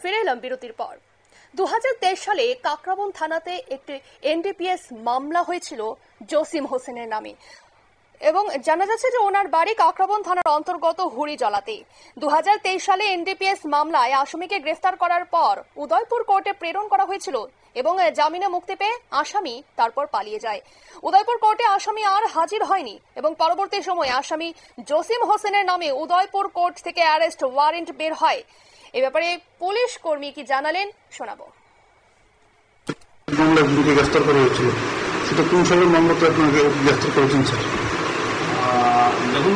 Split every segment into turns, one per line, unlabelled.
ফিরে এলাম বিরতির পর। 2023 সালে কাকরাবন থানাতে একটি এনডিপিএস মামলা হয়েছিল জসিম হোসেনের নামে এবং জানা যাচ্ছে যে ওনার বাড়ি কাকরাবন থানার অন্তর্গত হুড়িজলাতে। 2023 সালে এনডিপিএস মামলায় আসামিকে গ্রেফতার করার পর উদয়পুর কোর্টে প্রেরণ করা হয়েছিল এবং জামিনে মুক্তি পেয়ে আসামি তারপর পালিয়ে যায়। উদয়পুর কোর্টে আসামি আর হাজির হয়নি এবং পরবর্তী সময়ে আসামি জসিম হোসেনের নামে উদয়পুর কোর্ট থেকে অ্যারেস্ট ওয়ারেন্ট বের হয়। এ ব্যাপারে পুলিশ কর্মী কি জানালেন শোনাবো।
মামলা গ্রেফতার করা হয়েছিল, সেটা কোন সালের মামলাতে আপনাকে গ্রেফতার করেছেন স্যার?
দেখুন,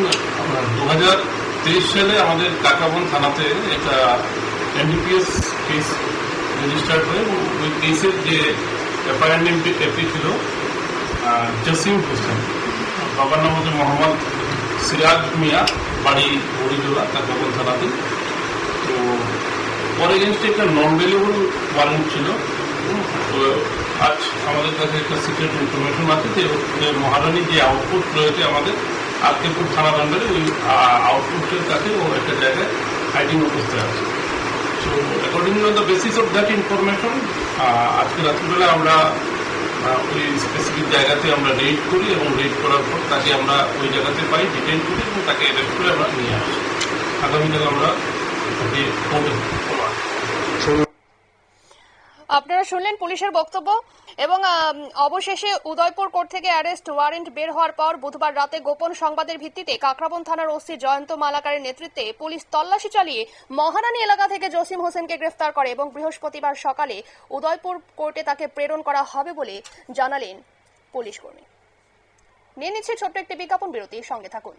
2023 সালে আমাদের কাকরাবন থানাতে একটা এনডিপিএস কেস রেজিস্টার্ড হয়ে ওই কেসের যে এফআইআর এপি ছিল জসিম হোসেন, বাবার নাম হচ্ছে মোহাম্মদ সিরাজ মিয়া, বাড়ি হরিজোলা, কাকরাবন থানাতে। তো পরে এগেনস্টে একটা নন ভ্যালুয়েবল ওয়ারেন্ট ছিল। তো আজ আমাদের কাছে একটা সিক্রেট ইনফরমেশন আছে যে মহারানী যে আউটপুট রয়েছে আমাদের আরকেপুর থানার আন্ডারে, ওই আউটপুটের কাছে ও একটা জায়গায় হাইডিং অবস্থায় আছে। So according to the basis of that information আজকে রাত্রিবেলা আমরা ওই স্পেসিফিক জায়গাতে আমরা রেড করি এবং রেড করার পর তাকে আমরা ওই জায়গাতে পাই, ডিটেইন করি এবং তাকে অ্যারেস্ট করে আমরা নিয়ে আসি। আগামীকাল আমরা তাকে কোর্টে
আপনারা শুনলেন পুলিশের বক্তব্য এবং অবশেষে উদয়পুর কোর্ট থেকে অ্যারেস্ট ওয়ারেন্ট বের হওয়ার পর বুধবার রাতে গোপন সংবাদের ভিত্তিতে কাকরাবন থানার ওসি জয়ন্ত মালাকারের নেতৃত্বে পুলিশ তল্লাশি চালিয়ে মহারানী এলাকা থেকে জসিম হোসেনকে গ্রেফতার করে এবং বৃহস্পতিবার সকালে উদয়পুর কোর্টে তাকে প্রেরণ করা হবে বলে জানালেন পুলিশ কর্মী। নিয়ে নিচ্ছে ছোট্ট একটি বিজ্ঞাপন বিরতি, সঙ্গে থাকুন।